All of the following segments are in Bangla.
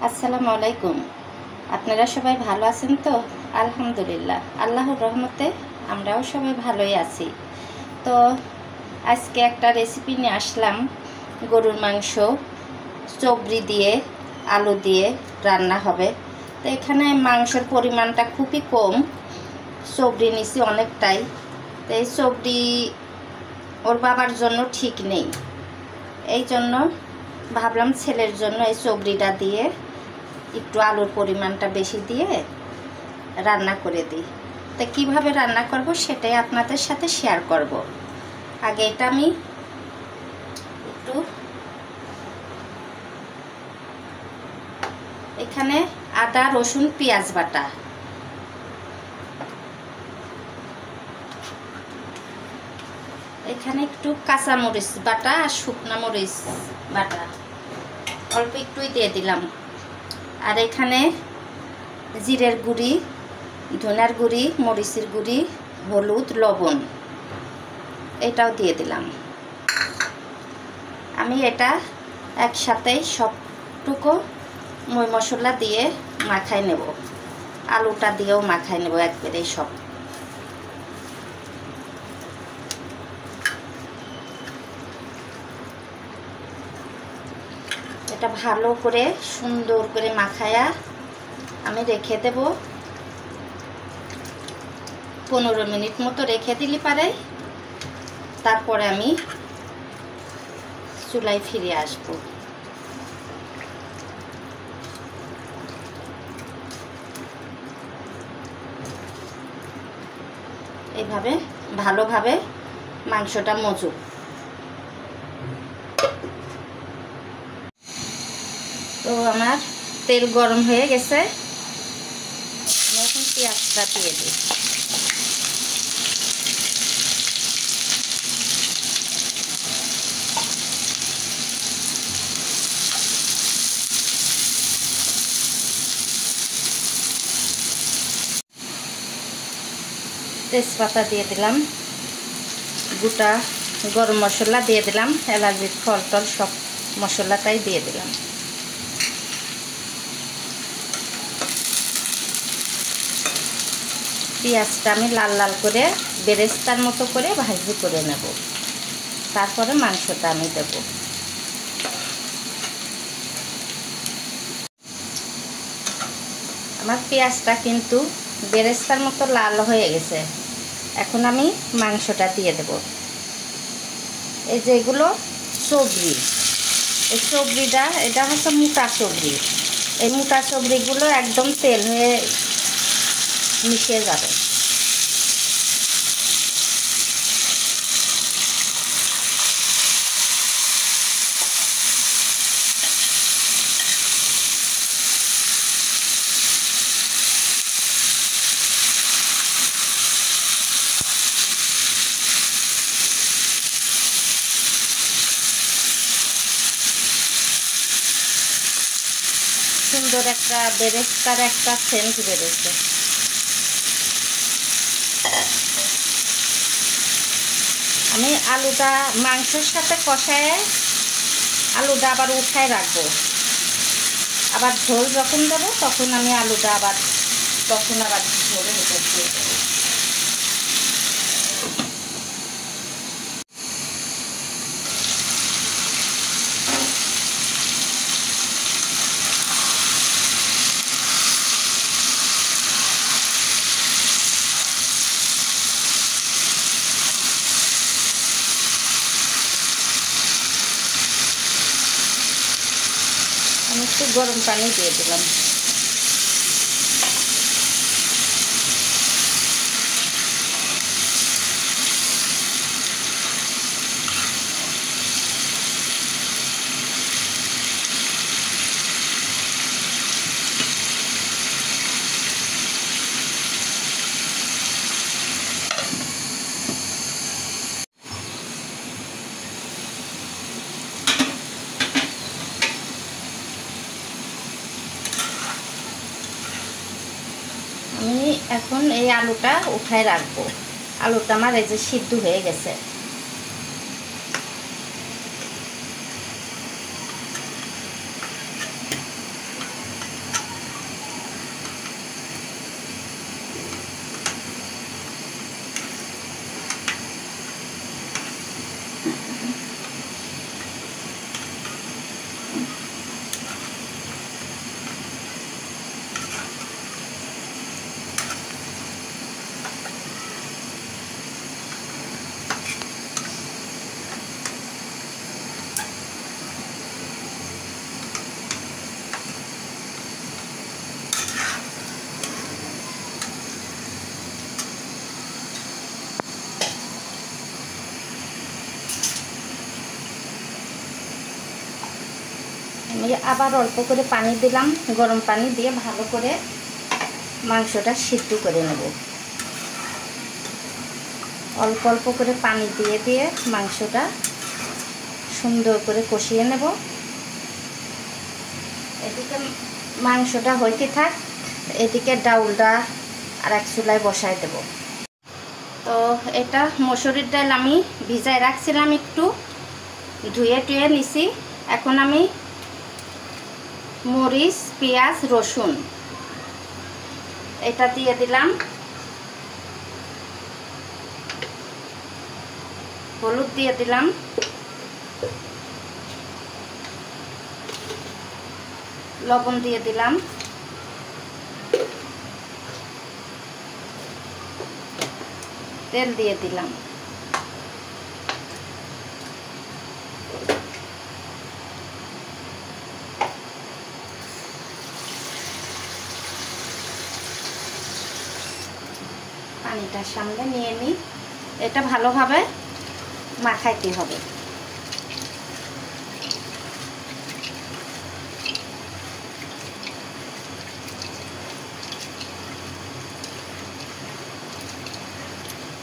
আসসালামু আলাইকুম। আপনারা সবাই ভালো আছেন তো? আলহামদুলিল্লাহ, আল্লাহর রহমতে আমরাও সবাই ভালোই আছি। তো আজকে একটা রেসিপি নিয়ে আসলাম। গরুর মাংস চবড়ি দিয়ে আলু দিয়ে রান্না হবে। তো এখানে মাংসের পরিমাণটা খুবই কম, চবড়ি নিছি অনেকটাই। তো এই চবড়ি ওর বাবার জন্য ঠিক নেই, এই জন্য ভাবলাম ছেলের জন্য এই চবড়িটা দিয়ে একটু আলুর পরিমাণটা বেশি দিয়ে রান্না করে দিই। তো কীভাবে রান্না করব সেটাই আপনাদের সাথে শেয়ার করব। আগে এটা আমি একটু এখানে আদা রসুন পেঁয়াজ বাটা, এখানে একটু কাঁচা মরিচ বাটা আর শুকনা মরিচ বাটা অল্প একটুই দিয়ে দিলাম। আর এখানে জিরের গুঁড়ি, ধনিয়ার গুঁড়ি, মরিচের গুঁড়ি, হলুদ, লবণ এটাও দিয়ে দিলাম। আমি এটা একসাথেই সবটুকু মই মশলা দিয়ে মাখাই নেব, আলুটা দিয়েও মাখাই নেব একবারে সব। এটা ভালো করে সুন্দর করে মাখায়া আমি রেখে দেব। 15 মিনিট মতো রেখে দিলে পারে তারপরে আমি চুলায় ফিরে আসব। এইভাবে ভালোভাবে মাংসটা মজুক। তো আমার তেল গরম হয়ে গেছে, এখন পেঁয়াজটা দিয়ে দিই। তেজপাতা দিয়ে দিলাম, গোটা গরম মশলা দিয়ে দিলাম, এলাচির ফল টল সব মশলাটাই দিয়ে দিলাম। পেঁয়াজটা আমি লাল লাল করে বেরেস্তার মতো করে ভাজি করে নেব, তারপরে মাংসটা আমি দেব। আমার পেঁয়াজটা কিন্তু বেরেস্তার মতো লাল হয়ে গেছে, এখন আমি মাংসটা দিয়ে দেব। এই যে এগুলো চবড়ি, এই চবড়িটা এটা হচ্ছে মোটা চবড়ি। এই মোটা চবড়িগুলো একদম তেল হয়ে মিশিয়ে যাবে। সুন্দর একটা বেরেস্তার একটা সেন্ট বেরোচ্ছে। আমি আলুটা মাংসের সাথে কষায় আলুটা আবার উঠায় রাখবো, আবার ঝোল যখন দেবো তখন আমি আলুটা আবার ঝোলের উপর দিয়ে দেবো। আমি একটু গরম পানি দিয়ে দিলাম। আমি এখন এই আলুটা উঠায় রাখবো। আলুটা আমার এই যে সিদ্ধ হয়ে গেছে। আবার অল্প করে পানি দিলাম, গরম পানি দিয়ে ভালো করে মাংসটা সিদ্ধ করে নেব। অল্প অল্প করে পানি দিয়ে দিয়ে মাংসটা সুন্দর করে কষিয়ে নেব। এদিকে মাংসটা হইতে থাক, এদিকে ডাউলটা আর এক চুলায় বসায় দেব। তো এটা মসুরির ডাল আমি ভিজায় রাখছিলাম, একটু ধুয়ে টুয়ে নিছি। এখন আমি মরিচ, পেঁয়াজ, রসুন এটা দিয়ে দিলাম, হলুদ দিয়ে দিলাম, লবণ দিয়ে দিলাম, তেল দিয়ে দিলাম। পানিটা সামনে নিয়ে নিই, এটা ভালোভাবে মাখাইতে হবে।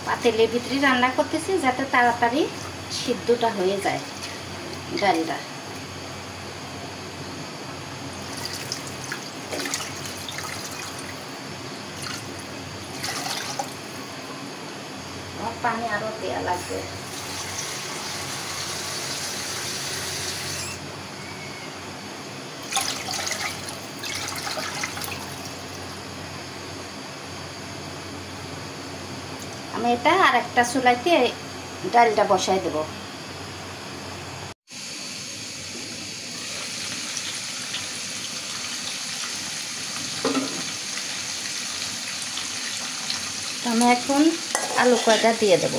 পাতিলের ভিতরে রান্না করতেছি যাতে তাড়াতাড়ি সিদ্ধটা হয়ে যায় ডালটা। পানি আরো দেওয়া লাগবে। আমি এটা আর একটা চুলাইতে ডালটা বসাই দেব। আমি এখন আলু কয়টা দিয়ে দেব।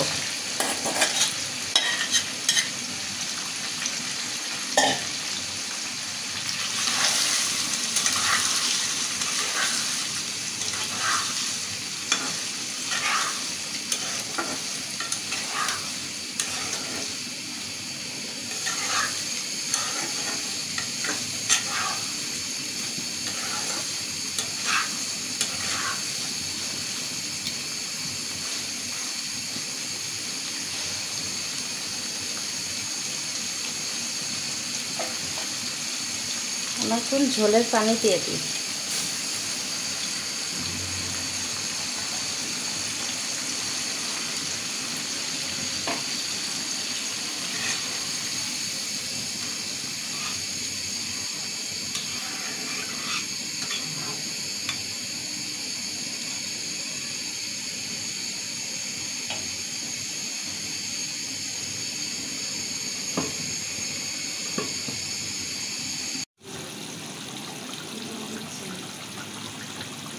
আমি এখন ঝোলের পানি দিয়ে দিই।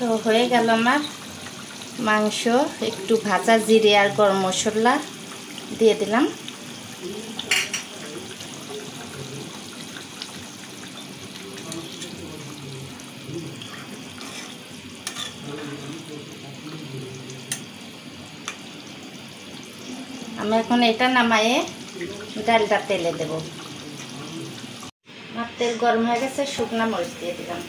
তো হয়ে গেল আমার মাংস। একটু ভাজা জিরে আর গরম মশলা দিয়ে দিলাম। আমি এখন এটা নামায়ে ডালটা তেলে দেব। আমার তেল গরম হয়ে গেছে, শুকনা মরিচ দিয়ে দিলাম।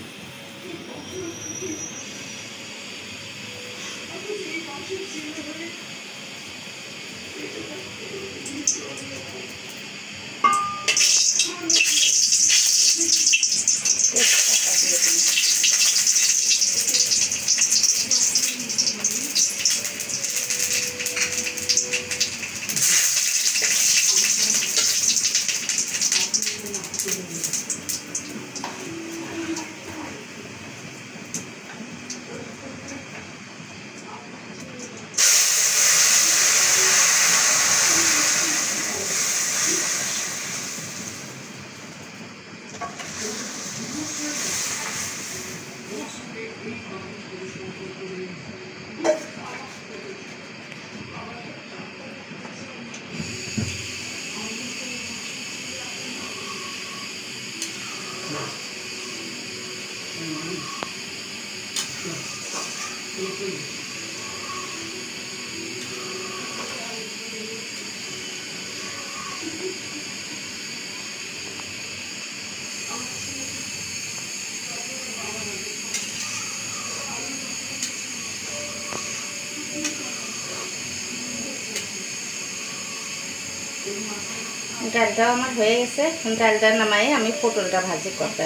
ডালটাও আমার হয়ে গেছে। ডালটা নামাই আমি পটলটা ভাজি করবো।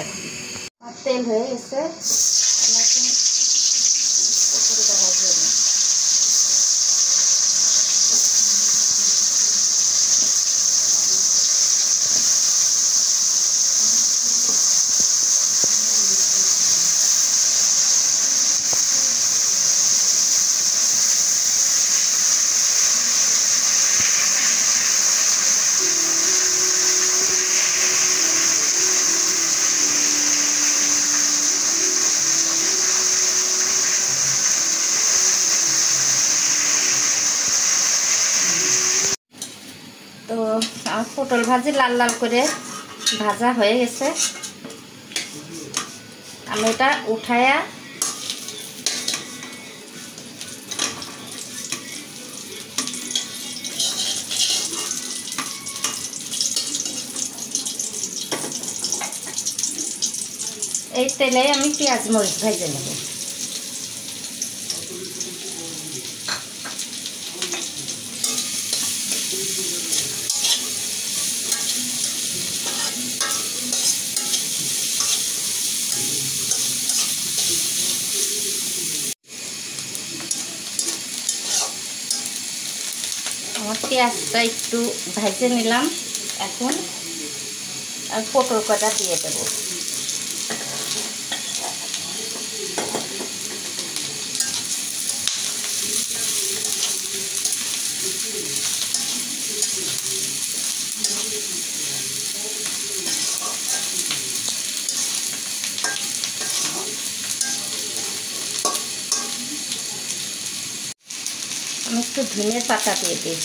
আর তেল হয়ে গেছে, পটলটা ভাজি হবে। তো আমার পটল ভাজি লাল লাল করে ভাজা হয়ে গেছে। আমি এটা উঠায়া এই তেলে আমি পেঁয়াজ মরিচ ভেজে নেব। আমার পেঁয়াজটা একটু ভেজে নিলাম। এখন পটল কটা দিয়ে দেবো। আমি একটু ধনে পাতা দিয়ে দিই।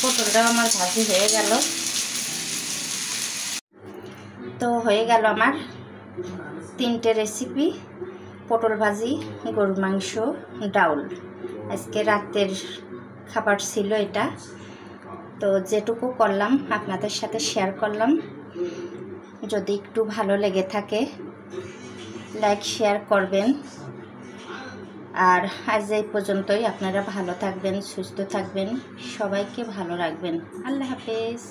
পটলটাও আমার ভাজি হয়ে গেল। তো হয়ে গেল আমার 3টে রেসিপি, পটল ভাজি, গরুর মাংস, ডাউল। আজকে রাতের খাবার ছিল এটা। তো যেটুকু করলাম আপনাদের সাথে শেয়ার করলাম। যদি একটু ভালো লেগে থাকে লাইক শেয়ার করবেন। আর আজ এই পর্যন্তই। আপনারা ভালো থাকবেন, সুস্থ থাকবেন, সবাইকে ভালো রাখবেন। আল্লাহ হাফেজ।